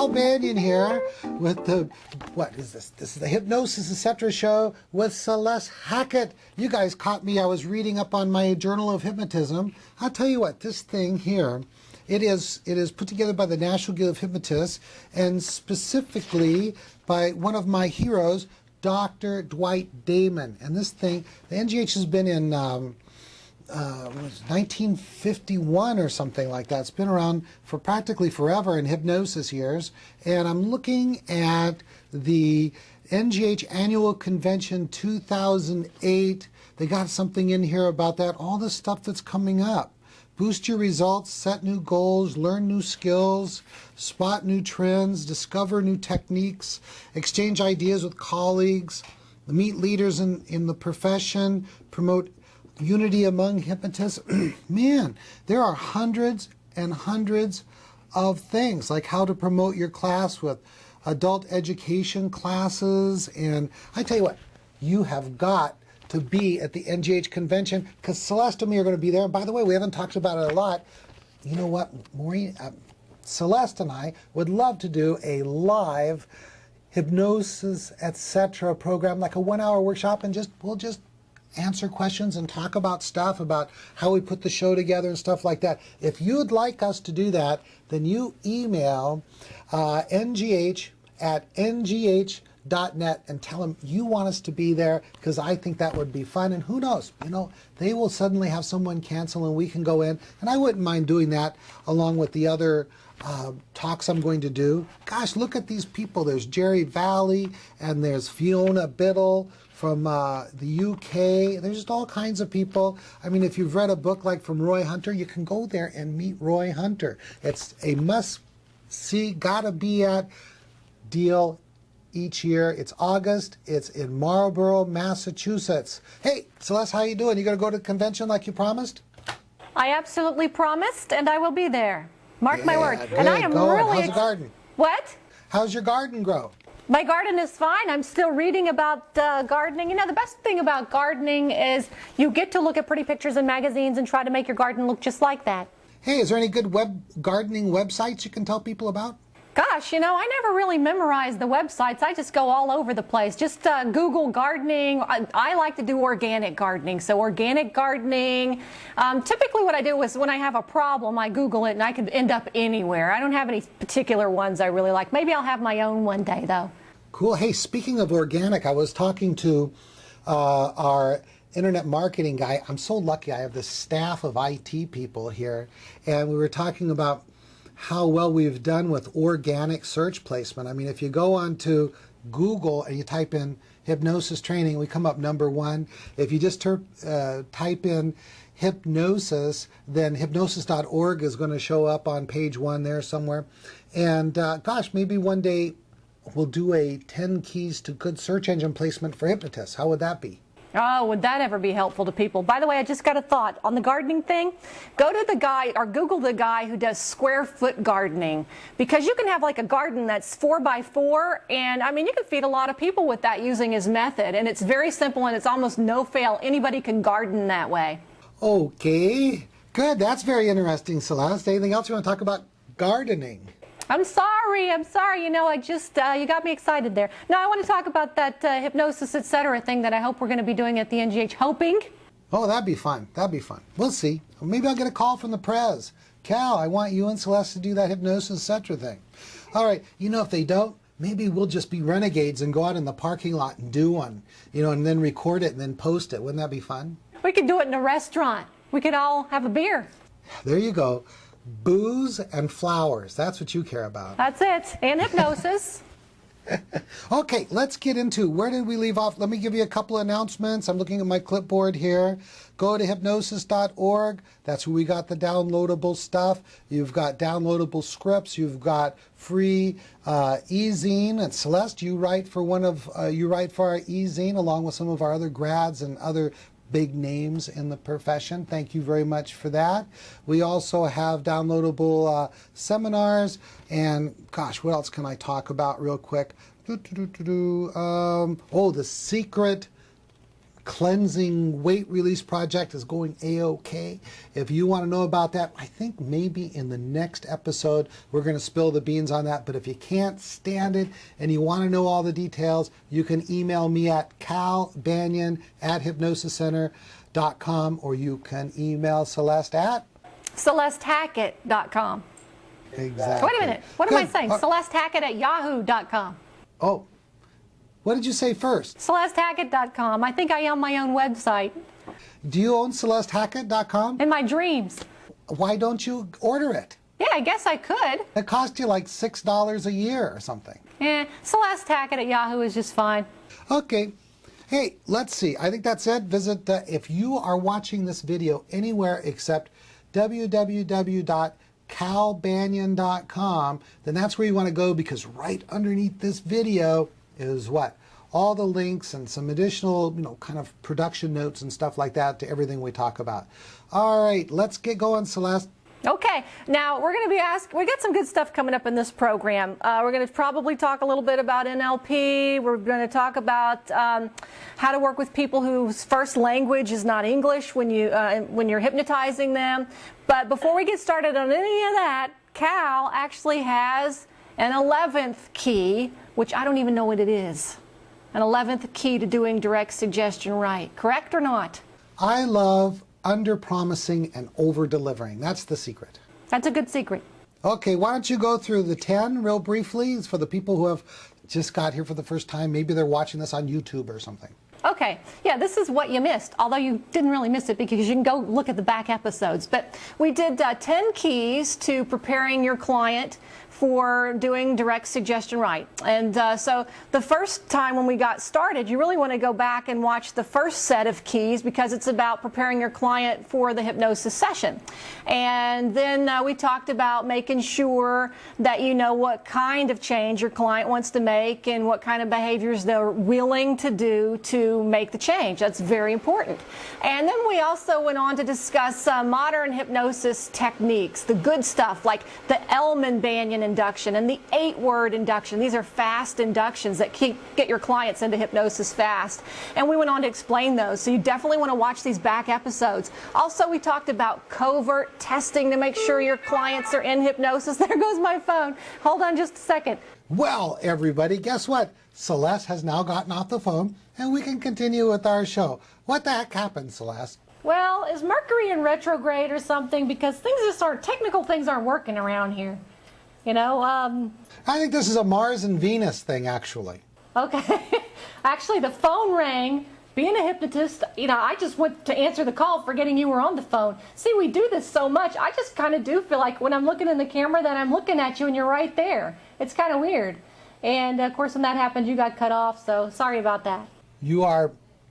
Cal Banyan here with the, what is this? This is the Hypnosis, Etc. show with Celeste Hackett. You guys caught me. I was reading up on my Journal of Hypnotism. I'll tell you what, this thing here, it is put together by the National Guild of Hypnotists and specifically by one of my heroes, Dr. Dwight Damon. And this thing, the NGH has been in 1951 or something like that. It's been around for practically forever in hypnosis years. And I'm looking at the NGH Annual Convention 2008. They got something in here about that, all the stuff that's coming up. Boost your results, set new goals, learn new skills, spot new trends, discover new techniques, exchange ideas with colleagues, meet leaders in the profession, promote unity among hypnotists. Man, there are hundreds and hundreds of things, like how to promote your class with adult education classes. And I tell you what, you have got to be at the NGH convention, because Celeste and me are going to be there. And by the way, we haven't talked about it a lot. You know what, Maureen, Celeste and I would love to do a live Hypnosis, Etc. program, like a 1-hour workshop, and we'll just answer questions and talk about stuff, about how we put the show together and stuff like that. If you'd like us to do that, then you email ngh@ngh.net and tell them you want us to be there, because I think that would be fun. And who knows, you know, they will suddenly have someone cancel and we can go in, and I wouldn't mind doing that along with the other talks I'm going to do. Gosh, look at these people. There's Jerry Valley and there's Fiona Biddle from the UK. There's just all kinds of people. I mean, if you've read a book like from Roy Hunter, you can go there and meet Roy Hunter. It's a must-see, gotta-be-at deal each year. It's August. It's in Marlborough, Massachusetts. Hey, Celeste, how you doing? You gonna go to the convention like you promised? I absolutely promised, and I will be there. Mark my word. And I am going. really... How's the garden? What? How's your garden grow? My garden is fine. I'm still reading about gardening. You know, the best thing about gardening is you get to look at pretty pictures in magazines and try to make your garden look just like that. Hey, is there any good gardening websites you can tell people about? Gosh, you know, I never really memorize the websites. I just go all over the place. Just Google gardening. I like to do organic gardening. So organic gardening. Typically what I do is when I have a problem, I Google it, and I could end up anywhere. I don't have any particular ones I really like. Maybe I'll have my own one day, though. Cool. Hey, speaking of organic, I was talking to our internet marketing guy. I'm so lucky I have this staff of IT people here, and we were talking about how well we've done with organic search placement. I mean, if you go on to Google and you type in hypnosis training, we come up #1. If you just type in hypnosis, then hypnosis.org is going to show up on page 1 there somewhere. And gosh, maybe one day we'll do a 10 keys to good search engine placement for hypnotists. How would that be? Oh, would that ever be helpful to people? By the way, I just got a thought on the gardening thing. Go to the guy, or Google the guy who does square foot gardening, because you can have like a garden that's 4x4, and I mean, you can feed a lot of people with that using his method, and it's very simple and it's almost no fail. Anybody can garden that way. Okay, good. That's very interesting, Celeste. Anything else you want to talk about gardening? I'm sorry. You know, I just, you got me excited there. Now, I want to talk about that Hypnosis, Etc. thing that I hope we're going to be doing at the NGH. Hoping. Oh, that'd be fun. That'd be fun. We'll see. Maybe I'll get a call from the Prez. Cal, I want you and Celeste to do that Hypnosis, Etc. thing. All right. You know, if they don't, maybe we'll just be renegades and go out in the parking lot and do one, you know, and then record it and then post it. Wouldn't that be fun? We could do it in a restaurant. We could all have a beer. There you go. Booze and flowers. That's what you care about. That's it. And hypnosis. Okay, let's get into, where did we leave off? Let me give you a couple of announcements. I'm looking at my clipboard here. Go to hypnosis.org. That's where we got the downloadable stuff. You've got downloadable scripts. You've got free e-zine. And Celeste, you write for you write for our e-zine along with some of our other grads and other big names in the profession. Thank you very much for that. We also have downloadable seminars, and gosh, what else can I talk about real quick? Oh, the secret cleansing weight release project is going a-okay. If you want to know about that, I think maybe in the next episode we're going to spill the beans on that. But if you can't stand it and you want to know all the details, you can email me at calbanyan@hypnosiscenter.com, or you can email Celeste at CelesteHackett.com. Exactly. Wait a minute. What am I saying? CelesteHackett@Yahoo.com. Oh, what did you say first? CelesteHackett.com. I think I own my own website. Do you own CelesteHackett.com? In my dreams. Why don't you order it? Yeah, I guess I could. It costs you like $6 a year or something. Celeste Hackett at Yahoo is just fine. Okay. Hey, let's see. I think that's it. Visit, if you are watching this video anywhere except www.calbanyan.com, then that's where you want to go, because right underneath this video is what? All the links and some additional, kind of production notes and stuff like that to everything we talk about. All right, let's get going, Celeste. Okay, now we're going to be we got some good stuff coming up in this program. We're going to probably talk a little bit about NLP. We're going to talk about how to work with people whose first language is not English when you're hypnotizing them. But before we get started on any of that, Cal actually has an 11th key, which I don't even know what it is. An 11th key to doing direct suggestion right. Correct or not? I love under-promising and over-delivering. That's the secret. That's a good secret. Okay, why don't you go through the 10 real briefly for the people who have just got here for the first time. Maybe they're watching this on YouTube or something. Okay, yeah, this is what you missed, although you didn't really miss it because you can go look at the back episodes. But we did 10 keys to preparing your client for doing direct suggestion right. And so the first time when we got started, you really want to go back and watch the first set of keys, because it's about preparing your client for the hypnosis session. And then we talked about making sure that you know what kind of change your client wants to make and what kind of behaviors they're willing to do to make the change. That's very important. And then we also went on to discuss modern hypnosis techniques, the good stuff like the Banyan induction and the 8-word induction. These are fast inductions that get your clients into hypnosis fast. And we went on to explain those. So you definitely want to watch these back episodes. Also, we talked about covert testing to make sure your clients are in hypnosis. There goes my phone. Hold on just a second. Well, everybody, guess what? Celeste has now gotten off the phone and we can continue with our show. What the heck happened, Celeste? Well, is Mercury in retrograde or something? Because technical things aren't working around here. I think this is a Mars and Venus thing, actually. Okay. Actually, the phone rang. Being a hypnotist, I just went to answer the call forgetting you were on the phone. See, we do this so much, I just kind of do feel like when I'm looking in the camera that I'm looking at you and you're right there. It's kind of weird. And, of course, when that happened, you got cut off, so sorry about that.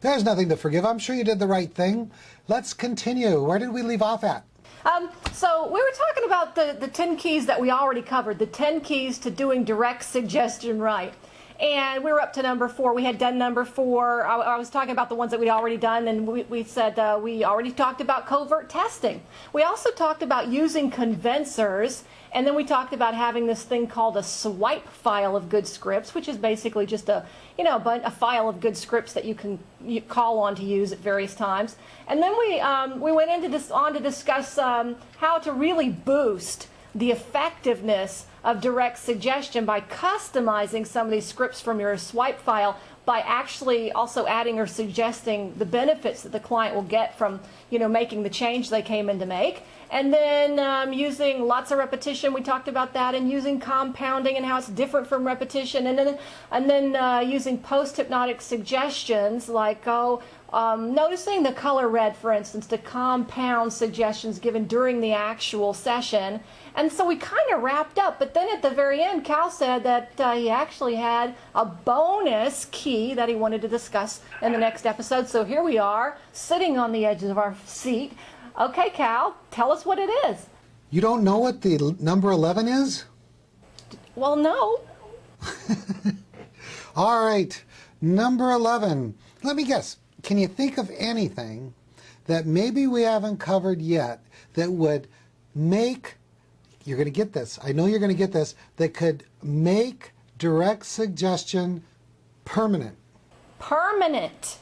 There's nothing to forgive. I'm sure you did the right thing. Let's continue. Where did we leave off at? So we were talking about the 10 keys that we already covered, the 10 keys to doing direct suggestion right. And we were up to number 4. We had done number 4. I was talking about the ones that we'd already done, and we said we already talked about covert testing. We also talked about using convincers, and then we talked about having this thing called a swipe file of good scripts, which is basically just a file of good scripts that you can call on to use at various times. And then we went on to discuss how to really boost the effectiveness of direct suggestion by customizing some of these scripts from your swipe file, by actually also adding or suggesting the benefits that the client will get from making the change they came in to make. And then using lots of repetition, we talked about that, and using compounding and how it's different from repetition, and then using post-hypnotic suggestions like noticing the color red, for instance, to compound suggestions given during the actual session. And so we kind of wrapped up, but then at the very end, Cal said that he actually had a bonus key that he wanted to discuss in the next episode. So here we are, sitting on the edges of our seat. Okay, Cal, tell us what it is. You don't know what the number 11 is? Well, no. All right, number 11. Let me guess. Can you think of anything that maybe we haven't covered yet that would make, you're going to get this, I know you're going to get this, that could make direct suggestion permanent? Permanent.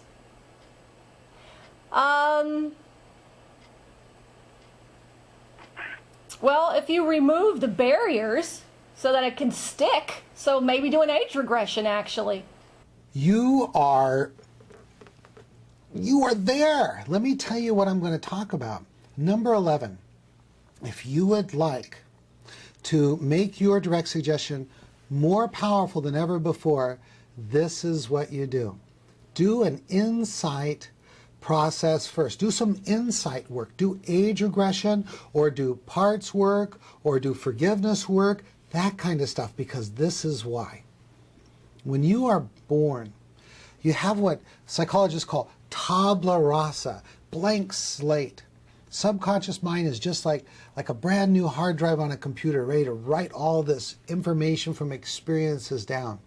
Well, if you remove the barriers so that it can stick, so maybe do an age regression actually. You are there. Let me tell you what I'm going to talk about. Number 11, if you would like to make your direct suggestion more powerful than ever before, this is what you do. Do an insight process first. Do some insight work. Do age regression, or do parts work, or do forgiveness work, that kind of stuff, because this is why. When you are born, you have what psychologists call tabula rasa, blank slate. Subconscious mind is just like a brand new hard drive on a computer, ready to write all this information from experiences down.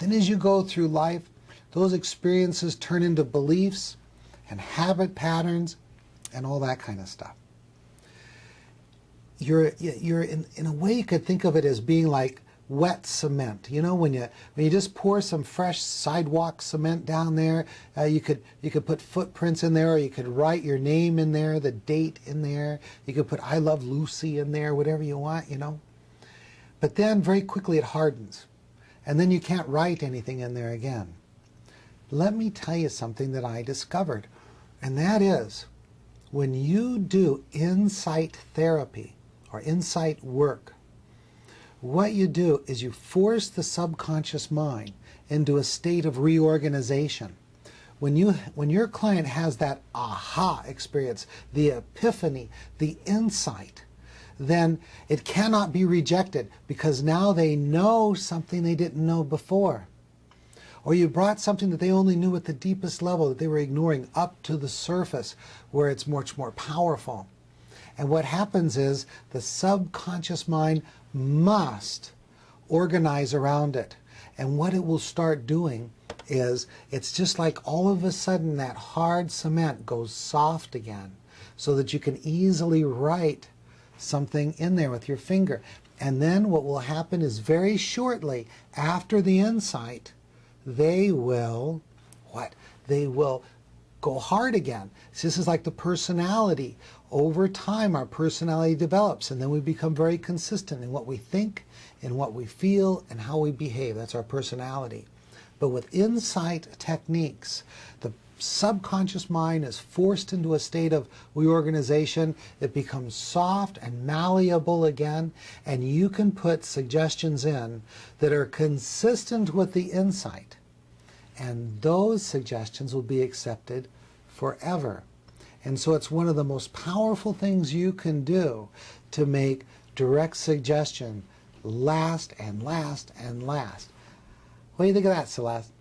Then as you go through life, those experiences turn into beliefs and habit patterns and all that kind of stuff. You're in a way, you could think of it as being like wet cement. You know, when you just pour some fresh sidewalk cement down there, you could put footprints in there, or you could write your name in there, the date in there. You could put "I love Lucy" in there, whatever you want, you know. But then very quickly it hardens, and then you can't write anything in there again. Let me tell you something that I discovered, and that is when you do insight therapy or insight work, what you do is you force the subconscious mind into a state of reorganization. When your client has that aha experience, the epiphany, the insight, then it cannot be rejected, because now they know something they didn't know before. Or you brought something that they only knew at the deepest level that they were ignoring up to the surface, where it's much more powerful. And what happens is the subconscious mind must organize around it. And what it will start doing is, it's just like all of a sudden that hard cement goes soft again, so that you can easily write something in there with your finger. And then what will happen is, very shortly after the insight, they will, what? They will go hard again. So this is like the personality. Over time, our personality develops, and then we become very consistent in what we think, in what we feel, and how we behave. That's our personality. But with insight techniques, the subconscious mind is forced into a state of reorganization. It becomes soft and malleable again, and you can put suggestions in that are consistent with the insight, and those suggestions will be accepted forever. And so it's one of the most powerful things you can do to make direct suggestion last and last and last. What do you think of that, Celeste?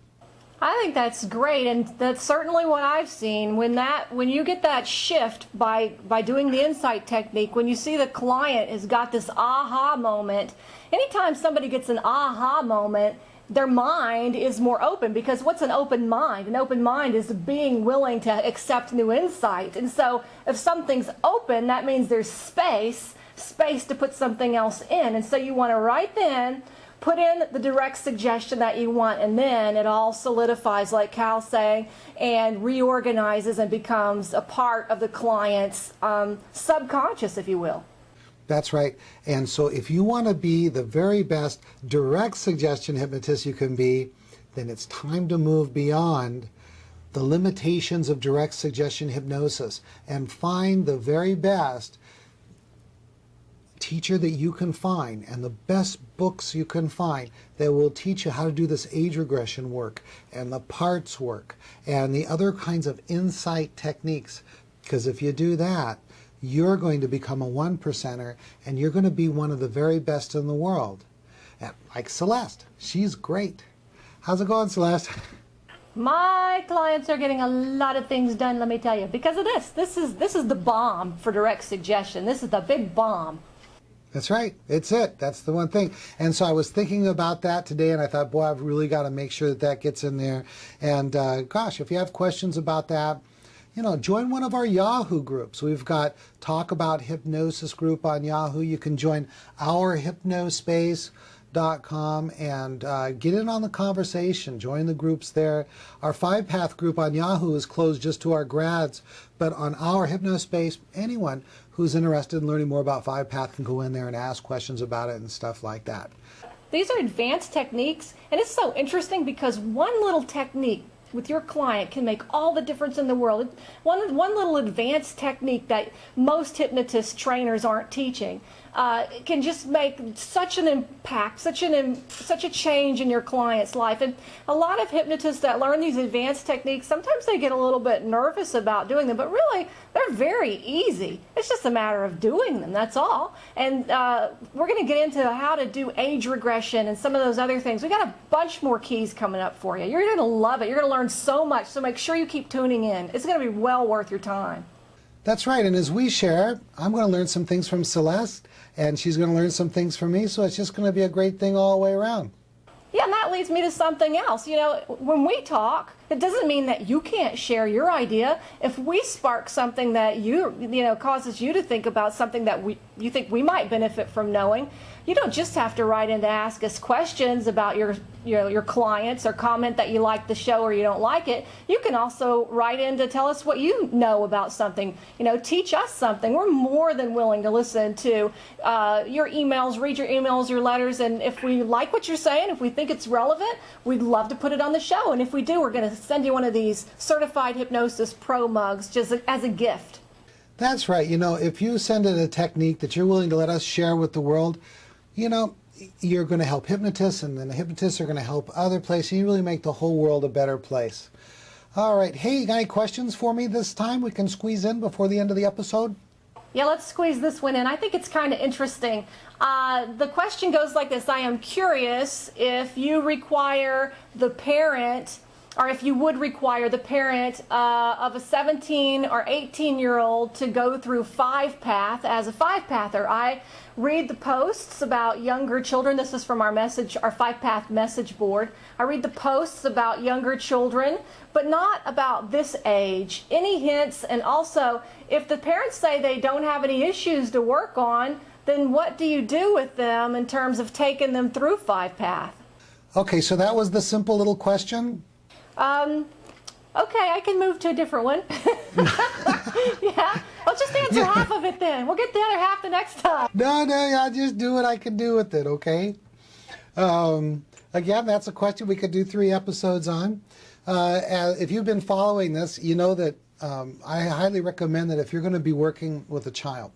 I think that's great, and that's certainly what I've seen. When you get that shift by doing the insight technique, when you see the client has got this aha moment, anytime somebody gets an aha moment, their mind is more open, because what's an open mind? An open mind is being willing to accept new insight. And so if something's open, that means there's space to put something else in. And so you want to right then put in the direct suggestion that you want, and then it all solidifies, like Cal's saying, and reorganizes and becomes a part of the client's subconscious, if you will. That's right. And so if you want to be the very best direct suggestion hypnotist you can be, then it's time to move beyond the limitations of direct suggestion hypnosis and find the very best teacher that you can find, and the best books you can find that will teach you how to do this age regression work and the parts work and the other kinds of insight techniques. Because if you do that, you're going to become a 1%er, and you're going to be one of the very best in the world. And like Celeste, she's great. How's it going, Celeste? My clients are getting a lot of things done, let me tell you, because of this. This is the bomb for direct suggestion. This is the big bomb. That's right. It's it. That's the one thing. And so I was thinking about that today, and I thought, boy, I've really got to make sure that that gets in there. And gosh, if you have questions about that, you know, join one of our Yahoo groups. We've got Talk About Hypnosis group on Yahoo. You can join our Hypnospace hypnotherapy.com and get in on the conversation. Join the groups there. Our 5-Path group on Yahoo is closed just to our grads, but on our Hypnospace, anyone who's interested in learning more about 5-Path can go in there and ask questions about it and stuff like that. These are advanced techniques, and it's so interesting because one little technique with your client can make all the difference in the world. One little advanced technique that most hypnotist trainers aren't teaching can just make such an impact, such a change in your client's life. And a lot of hypnotists that learn these advanced techniques, sometimes they get a little bit nervous about doing them, but really they're very easy. It's just a matter of doing them, that's all. And we're going to get into how to do age regression and some of those other things. We got a bunch more keys coming up for you. You're going to love it. You're going to learn so much, so make sure you keep tuning in. It's going to be well worth your time. That's right, and as we share, I'm going to learn some things from Celeste, and she's going to learn some things from me, so it's just going to be a great thing all the way around. Yeah, and that leads me to something else. You know, when we talk, it doesn't mean that you can't share your idea. If we spark something that causes you to think about something that you think we might benefit from knowing, you don't just have to write in to ask us questions about your clients or comment that you like the show or you don't like it. You can also write in to tell us what you know about something. You know, teach us something. We're more than willing to listen to your emails, read your emails, your letters, and if we like what you're saying, if we think it's relevant, we'd love to put it on the show. And if we do, we're going to send you one of these certified hypnosis pro mugs just as a gift. That's right. You know, if you send in a technique that you're willing to let us share with the world, you know, you're going to help hypnotists, and then the hypnotists are going to help other places. You really make the whole world a better place. All right. Hey, you got any questions for me this time we can squeeze in before the end of the episode? Yeah, let's squeeze this one in. I think it's kind of interesting. The question goes like this. I am curious if you require the parent, or if you would require the parent of a 17 or 18-year-old to go through 5-Path as a 5-Pather. I read the posts about younger children. This is from our 5-Path message board. I read the posts about younger children, but not about this age. Any hints? And also, if the parents say they don't have any issues to work on, then what do you do with them in terms of taking them through 5-Path? Okay, so that was the simple little question? Okay, I can move to a different one. Yeah, I'll just answer half of it then. We'll get the other half the next time. No, I'll just do what I can do with it, okay? Again, that's a question we could do 3 episodes on. If you've been following this, you know that I highly recommend that if you're going to be working with a child,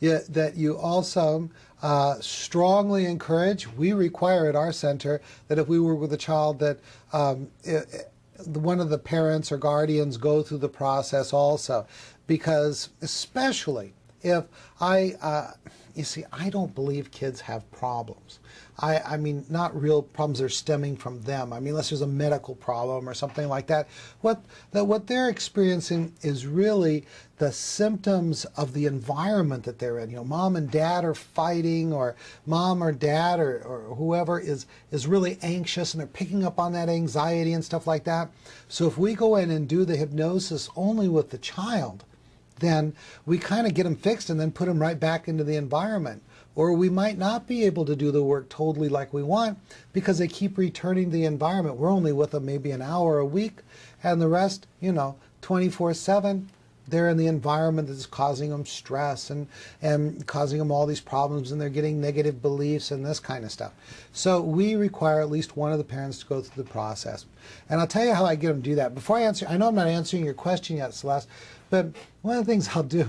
that you also strongly encourage, we require at our center, that if we work with a child that one of the parents or guardians go through the process also, because especially if you see, I don't believe kids have problems. I mean, not real problems that are stemming from them. I mean, unless there's a medical problem or something like that. What they're experiencing is really the symptoms of the environment that they're in. You know, mom and dad are fighting, or mom or dad or whoever is really anxious, and they're picking up on that anxiety and stuff like that. So if we go in and do the hypnosis only with the child, then we kind of get them fixed and then put them right back into the environment. Or we might not be able to do the work totally like we want because they keep returning to the environment. We're only with them maybe an hour a week, and the rest, 24/7, they're in the environment that's causing them stress and causing them all these problems, and they're getting negative beliefs and this kind of stuff. So we require at least one of the parents to go through the process. And I'll tell you how I get them to do that. Before I answer, I know I'm not answering your question yet, Celeste, but one of the things I'll do,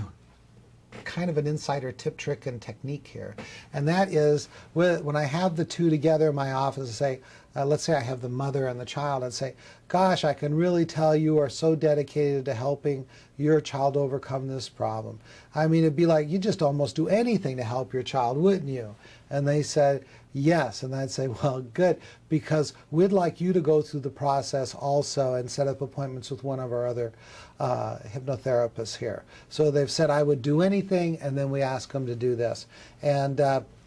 kind of an insider tip, trick, and technique here, and that is when I have the two together in my office and say, let's say I have the mother and the child, and say, gosh, I can really tell you are so dedicated to helping your child overcome this problem. I mean, it'd be like, you just almost do anything to help your child, wouldn't you? And they said, yes. And I'd say, well, good, because we'd like you to go through the process also and set up appointments with one of our other hypnotherapists here. So they've said I would do anything, and then we ask them to do this. And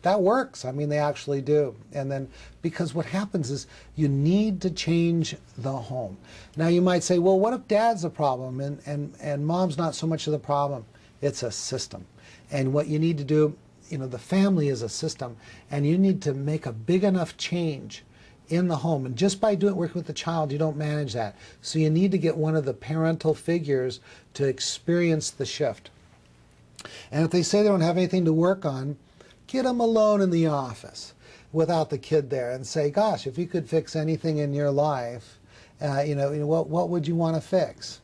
that works. I mean, they actually do. And then, because what happens is you need to change the home. Now you might say, well, what if dad's the problem and mom's not so much of the problem? It's a system. And what you need to do the family is a system, and you need to make a big enough change in the home. And just by working with the child, you don't manage that. So you need to get one of the parental figures to experience the shift. And if they say they don't have anything to work on, get them alone in the office without the kid there and say, gosh, if you could fix anything in your life, what would you want to fix?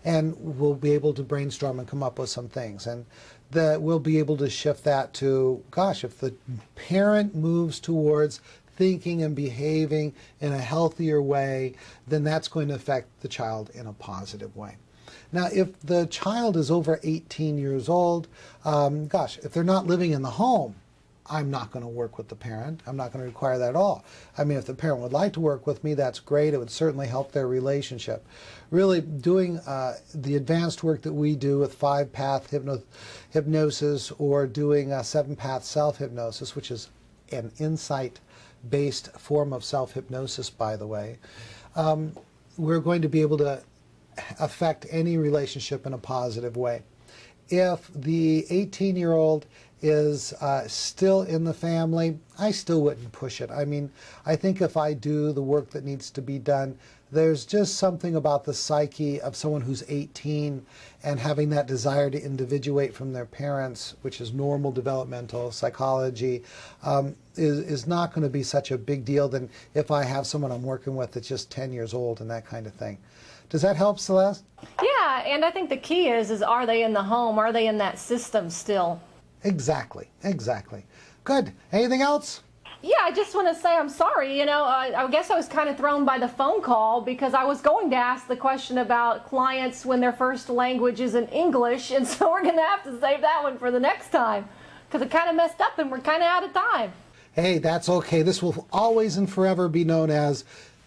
And we'll be able to brainstorm and come up with some things. And we'll be able to shift that to, gosh, if the parent moves towards thinking and behaving in a healthier way, then that's going to affect the child in a positive way. Now, if the child is over 18 years old, gosh, if they're not living in the home, I'm not going to work with the parent. I'm not going to require that at all. I mean, if the parent would like to work with me, that's great. It would certainly help their relationship. Really doing the advanced work that we do with 5-path hypnosis, or doing a 7-path self-hypnosis, which is an insight-based form of self-hypnosis, by the way, we're going to be able to affect any relationship in a positive way. If the 18-year-old is still in the family, I still wouldn't push it. I mean, I think if I do the work that needs to be done, there's just something about the psyche of someone who's 18 and having that desire to individuate from their parents, which is normal developmental psychology, is not going to be such a big deal than if I have someone I'm working with that's just 10 years old and that kind of thing. Does that help, Celeste? Yeah, and I think the key is are they in the home? Are they in that system still? Exactly, exactly. Good. Anything else? Yeah, I just want to say I'm sorry. I guess I was kind of thrown by the phone call because I was going to ask the question about clients when their first language isn't English, and so we're going to have to save that one for the next time because it kind of messed up and we're kind of out of time. Hey, that's okay. This will always and forever be known as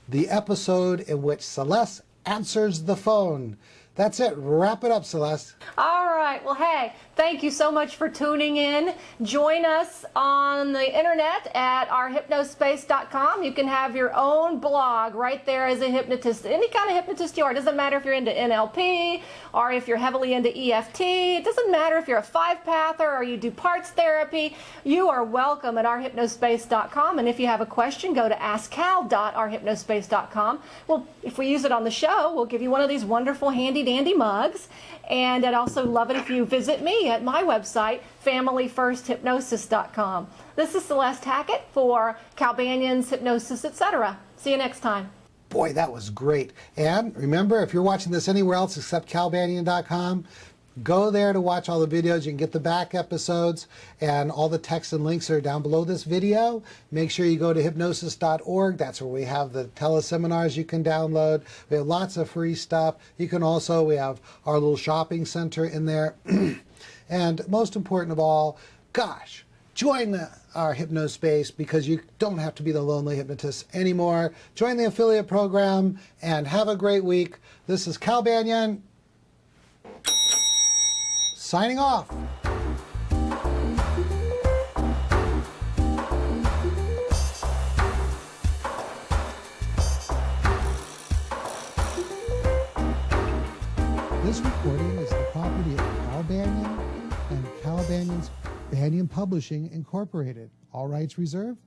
the episode in which Celeste answers the phone. That's it. Wrap it up, Celeste. All right. Well, hey, thank you so much for tuning in. Join us on the internet at ourhypnospace.com. You can have your own blog right there as a hypnotist. Any kind of hypnotist you are. It doesn't matter if you're into NLP or if you're heavily into EFT. It doesn't matter if you're a 5-pather or you do parts therapy. You are welcome at ourhypnospace.com. And if you have a question, go to askcal.ourhypnospace.com. Well, if we use it on the show, we'll give you one of these wonderful handy dandy mugs. And I'd also love it if you visit me at my website, familyfirsthypnosis.com. This is Celeste Hackett for Cal Banyan's Hypnosis, etc. See you next time. Boy, that was great. And remember, if you're watching this anywhere else except calbanyan.com, go there to watch all the videos. You can get the back episodes, and all the text and links are down below this video. Make sure you go to hypnosis.org. That's where we have the teleseminars you can download. We have lots of free stuff. You can also, we have our little shopping center in there. And most important of all, gosh, join our Hypnospace, because you don't have to be the lonely hypnotist anymore. Join the affiliate program and have a great week. This is Cal Banyan, signing off. This recording is the property of Cal Banyan and Cal Banyan's Banyan Publishing Incorporated. All rights reserved.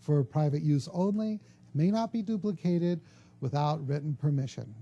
For private use only. May not be duplicated without written permission.